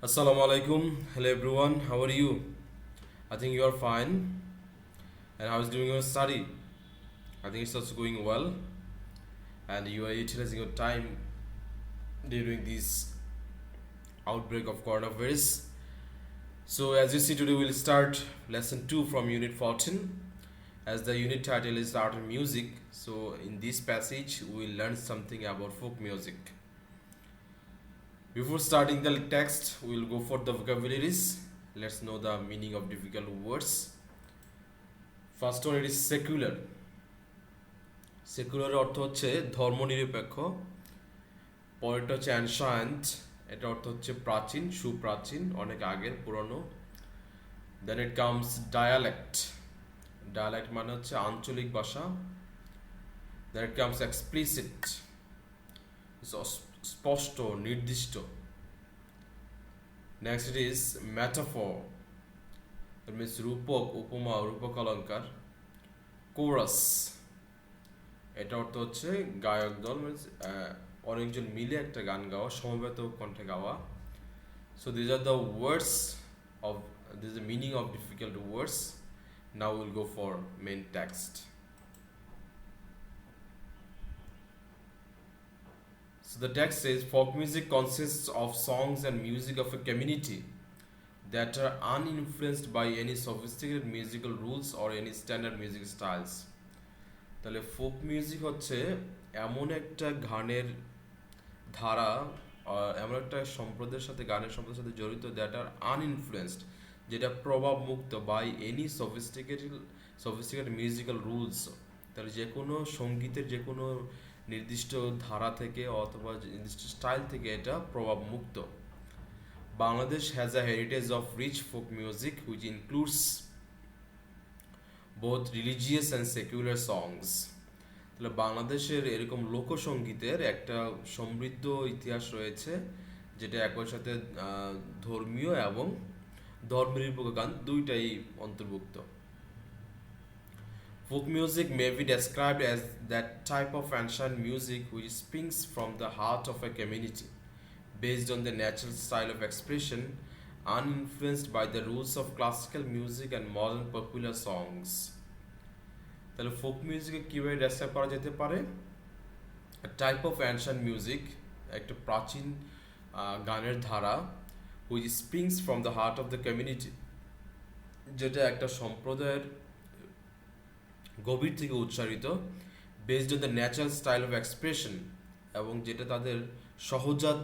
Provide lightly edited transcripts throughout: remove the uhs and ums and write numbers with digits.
Assalamu alaikum. Hello everyone. How are you? I think you are fine. And how is doing your study? I think it's also going well. And you are utilizing your time during this outbreak of coronavirus. So as you see today, we'll start lesson 2 from unit 14. As the unit title is art and music, so in this passage we'll learn something about folk music. Before starting the text, we'll go for the vocabularies. Let's know the meaning of difficult words. First one, it is secular. Secular অর্থ হচ্ছে ধর্মনিরপেক্ষ। পরেরটা হচ্ছে অ্যানশায়েন্ট, এটা অর্থ হচ্ছে প্রাচীন, সুপ্রাচীন, অনেক আগের, পুরনো। দেন ইট কামস ডায়ালেক্ট। ডায়ালেক্ট মানে হচ্ছে আঞ্চলিক ভাষা। দেন ইট কামস এক্সপ্লিসিট, স্পষ্ট, নির্দিষ্ট। Next it is metaphor, it means রূপক, উপমা, রূপক অলঙ্কার। কোরাস, এটা অর্থ হচ্ছে গায়ক দল, মিনস অনেকজন মিলে একটা গান গাওয়া, সমবেত কণ্ঠে গাওয়া। So these are the words of this the meaning of difficult words. Now will go for main text. So the text says folk music consists of songs and music of a community that are uninfluenced by any sophisticated musical rules or any standard music styles. তাহলে folk music হচ্ছে এমন একটা গানের ধারা, এমন একটা সম্প্রদায়ের সাথে, গানের সম্প্রদায়ের সাথে জড়িত, দ্যাট আর আনইনফ্লুয়েন্সড, যেটা প্রভাব মুক্ত by any sophisticated musical rules. তাহলে যে কোনো সঙ্গীতের যে কোনো নির্দিষ্ট ধারা থেকে অথবা নির্দিষ্ট স্টাইল থেকে এটা প্রভাব মুক্ত। Bangladesh has a heritage of rich folk music which includes both religious and secular songs. তাহলে বাংলাদেশের এরকম লোকসঙ্গীতের একটা সমৃদ্ধ ইতিহাস রয়েছে, যেটা একই সাথে ধর্মীয় এবং ধর্মনিরপেক্ষ গান দুইটাই অন্তর্ভুক্ত। Folk music may be described as that type of ancient music which springs from the heart of a community, based on the natural style of expression, uninfluenced by the rules of classical music and modern popular songs. তাহলে folk মিউজিকে কীভাবে describe করা যেতে পারে? Type of অ্যানশান্ট music, একটা প্রাচীন গানের ধারা, which springs from the heart of the community, যেটা একটা সম্প্রদায়ের গভীর থেকে উচ্চারিত, based on the natural style of expression, এবং যেটা তাদের সহজাত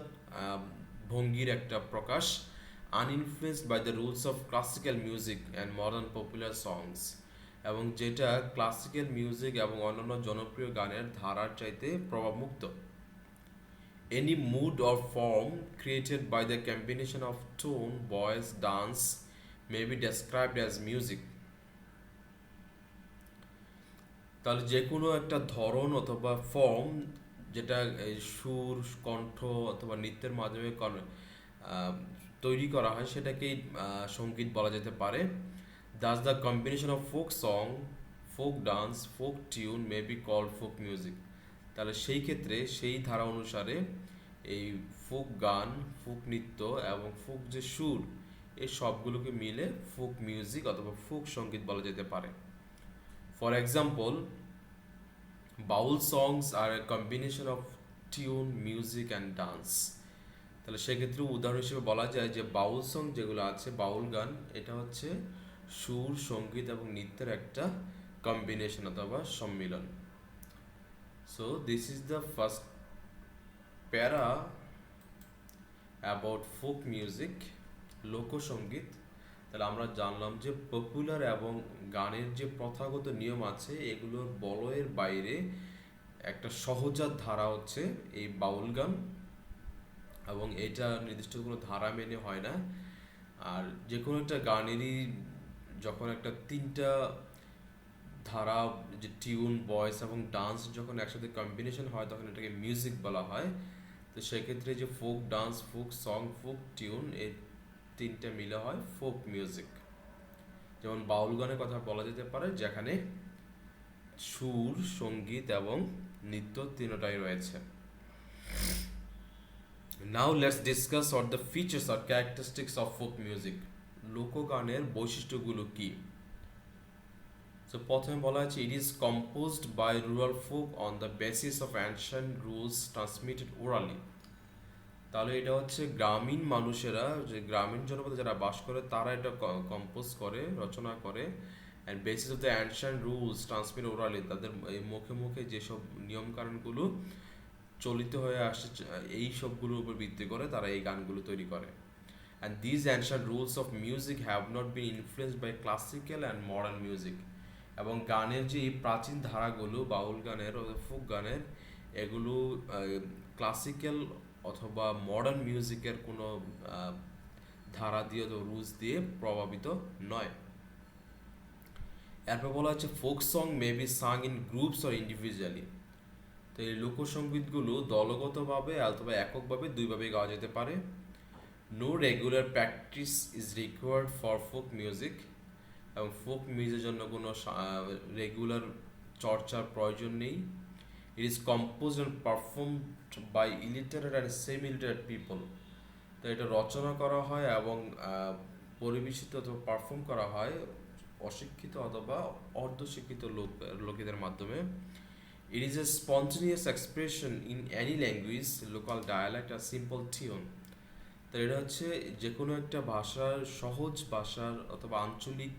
ভঙ্গির একটা প্রকাশ, uninfluenced by the rules of classical music and modern popular songs, এবং যেটা ক্লাসিক্যাল মিউজিক এবং অন্যান্য জনপ্রিয় গানের ধারার চাইতে প্রভাবমুক্ত। Any mood or form created by the combination of tone, voice, dance may be described as music. তাহলে যে কোনো একটা ধরন অথবা ফর্ম, যেটা সুর, কণ্ঠ অথবা নৃত্যের মাধ্যমে তৈরি করা হয়, সেটাকেই সঙ্গীত বলা যেতে পারে। Thus the combination of folk song, folk dance, folk tune may be called folk music. তাহলে সেই ক্ষেত্রে সেই ধারা অনুসারে এই ফোক গান, ফোক নৃত্য এবং ফোক যে সুর, এই সবগুলোকে মিলে ফোক মিউজিক অথবা ফোক সঙ্গীত বলা যেতে পারে। For example, Baul songs are a combination of tune, music and dance. তাহলে সেক্ষেত্রে উদাহরণ হিসেবে বলা যায় যে বাউল সং যেগুলো আছে, বাউল গান, এটা হচ্ছে সুর, সঙ্গীত এবং নৃত্যের একটা কম্বিনেশন অথবা সম্মিলন। So this is the first প্যারা অ্যাবাউট ফোক মিউজিক, লোকসঙ্গীত। তাহলে আমরা জানলাম যে পপুলার এবং গানের যে প্রথাগত নিয়ম আছে, এগুলোর বলয়ের বাইরে একটা সহজাত ধারা হচ্ছে এই বাউল গান, এবং এটা নির্দিষ্ট কোনো ধারা মেনে হয় না। আর যে কোনো একটা গানেরই যখন একটা তিনটা ধারা, যে টিউন, ভয়েস এবং ডান্স যখন একসাথে কম্বিনেশন হয়, তখন এটাকে মিউজিক বলা হয়। তো সেক্ষেত্রে যে folk dance, folk song, folk tune, এই তিনটা মিলে হয় ফোক মিউজিক। যেমন বাউল গানের কথা বলা যেতে পারে, যেখানে সুর, সঙ্গীত এবং নৃত্য তিনটাই রয়েছে। Now let's discuss what the features or characteristics of folk music. লোকগানের বৈশিষ্ট্যগুলো কি? So প্রথমে বলা আছে it is composed by rural folk on the basis of ancient rules transmitted orally. তাহলে এটা হচ্ছে গ্রামীণ মানুষেরা, যে গ্রামীণ জনপদে যারা বাস করে তারা এটা কম্পোজ করে, রচনা করে, and basis of the ancient rules transmit orally, তাদের এই মুখে মুখে যেসব নিয়মকানুনগুলো চলিত হয়ে আসছে এই সবগুলোর উপর ভিত্তি করে তারা এই গানগুলো তৈরি করে। And these ancient rules of music have not been influenced by classical and modern music. এবং গানের যে এই প্রাচীন ধারাগুলো, বাউল গানের ও ফোক গানের, এগুলো ক্লাসিক্যাল অথবা মডার্ন মিউজিকের কোনো ধারা দিয়ে, রুলস দিয়ে প্রভাবিত নয়। এরপর বলা হচ্ছে folk song may be sung in groups or individually. তো এই লোকসঙ্গীতগুলো দলগতভাবে অথবা এককভাবে দুইভাবে গাওয়া যেতে পারে। No regular practice is required for folk music. এবং ফোক মিউজিকের জন্য কোনো রেগুলার চর্চার প্রয়োজন নেই। It is compose and performed by illiterate and semi illiterate people. তো এটা রচনা করা হয় এবং পরিবেশিত অথবা পারফর্ম করা হয় অশিক্ষিত অথবা অর্ধশিক্ষিত লোকেদের মাধ্যমে। It is a spontaneous expression in any language, local dialect are simple tune. তো এটা হচ্ছে যে কোনো একটা ভাষার, সহজ ভাষার অথবা আঞ্চলিক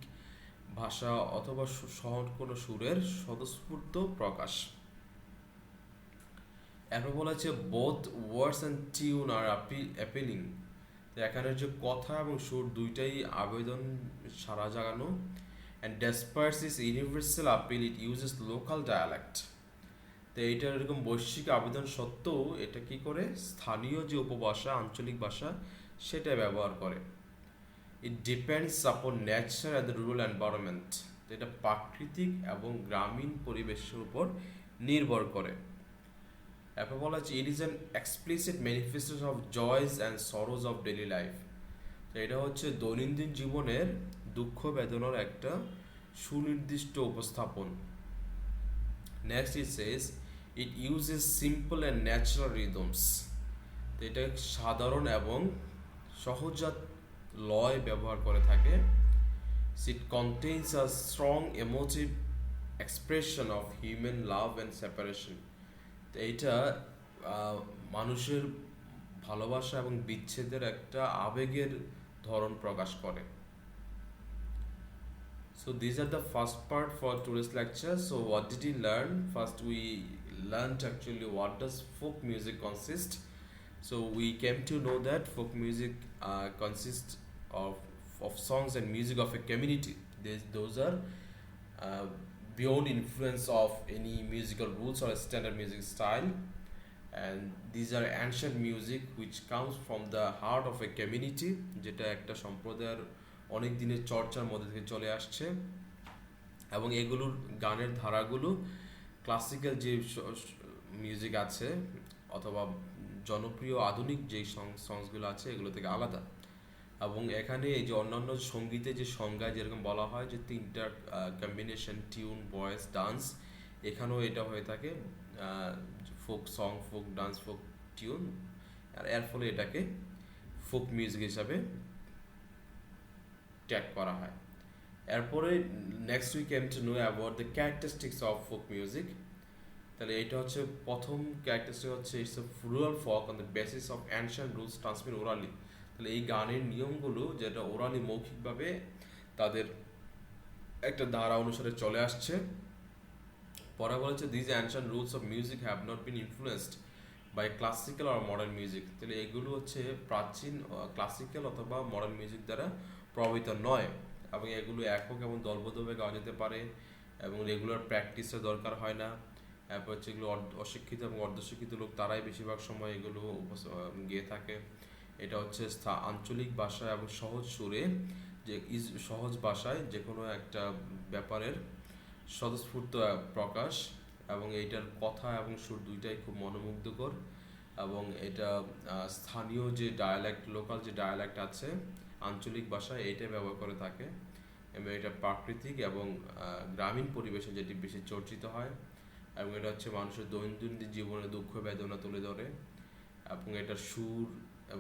ভাষা অথবা সহজ কোনো সুরের স্বতঃস্ফূর্ত প্রকাশ। এরপর বলা হচ্ছে both words and tune are appealing. তো এখানে যে কথা এবং সুর দুইটাই আবেদন সারা জাগানো। And despite this universal appeal it uses local dialect. তো এইটার এরকম বৈশ্বিক আবেদন সত্ত্বেও এটা কি করে স্থানীয় যে উপভাষা, আঞ্চলিক ভাষা, সেটা ব্যবহার করে। It depends upon nature and the rural environment. তো এটা প্রাকৃতিক এবং গ্রামীণ পরিবেশের উপর নির্ভর করে। এরপর বলা হচ্ছে it is an explicit manifestation of joys and Saroj of daily life. তো এটা হচ্ছে দৈনন্দিন জীবনের দুঃখ বেদনার একটা সুনির্দিষ্ট উপস্থাপন। Next it says it uses simple and natural rhythms. তো এটা সাধারণ এবং সহজাত লয় ব্যবহার করে থাকে। It contains a strong emotive expression of human love and separation. তো এইটা মানুষের ভালোবাসা এবং বিচ্ছেদের একটা আবেগের ধরন প্রকাশ করে। So these are the first part for today's lecture. So what did we learn? First we learned actually what does folk music consist. So we came to know that folk music consists of songs and music of a community. Those are uh, beyond influence of any musical rules or a standard music style, and these are ancient music which comes from the heart of a community, যেটা একটা সম্প্রদায়ের অনেক দিনের চর্চার মধ্যে থেকে চলে আসছে। এবং এগুলোর গানের ধারাগুলো ক্লাসিক্যাল যে মিউজিক আছে অথবা জনপ্রিয় আধুনিক যে সংসগুলো আছে এগুলো থেকে আলাদা। এবং এখানে এই যে অন্যান্য সঙ্গীতের যে সংজ্ঞায় যেরকম বলা হয় যে তিনটা কম্বিনেশন, টিউন, ভয়েস, ডান্স, এখানেও এটা হয়ে থাকে folk song, folk dance, folk tune, আর এর ফলে এটাকে ফোক মিউজিক হিসাবে ট্যাগ করা হয়। এরপরে next we came to know about the characteristics of folk music. তাহলে এটা হচ্ছে প্রথম ক্যারেক্টারিস্টিক হচ্ছে it's a rural folk on the basis of ancient rules transmit orally. তাহলে এই গানের নিয়মগুলো যেটা ওরালি মৌখিকভাবে তাদের একটা ধারা অনুসারে চলে আসছে। পরে বলেছে these ancient rules of music have not been influenced by classical আর মডার্ন মিউজিক। তাহলে এগুলো হচ্ছে প্রাচীন ক্লাসিক্যাল অথবা মডার্ন মিউজিক দ্বারা প্রভাবিত নয়, এবং এগুলো একক এবং দলবদ্ধভাবে গাওয়া যেতে পারে এবং রেগুলার প্র্যাকটিসের দরকার হয় না। তারপর হচ্ছে এগুলো অশিক্ষিত এবং অর্ধশিক্ষিত লোক তারাই বেশিরভাগ সময় এগুলো গেয়ে থাকে। এটা হচ্ছে আঞ্চলিক ভাষা এবং সহজ সুরে, যে সহজ ভাষায় যে কোনো একটা ব্যাপারের স্বতঃস্ফূর্ত প্রকাশ, এবং এইটার কথা এবং সুর দুইটাই খুব মনোমুগ্ধকর। এবং এটা স্থানীয় যে ডায়ালেক্ট, লোকাল যে ডায়ালেক্ট আছে আঞ্চলিক ভাষায়, এইটাই ব্যবহার করে থাকে। এবং এটা প্রাকৃতিক এবং গ্রামীণ পরিবেশে যেটি বেশি চর্চিত হয়, এবং এটা হচ্ছে মানুষের দৈনন্দিন জীবনে দুঃখ বেদনা তুলে ধরে। এবং এটার সুর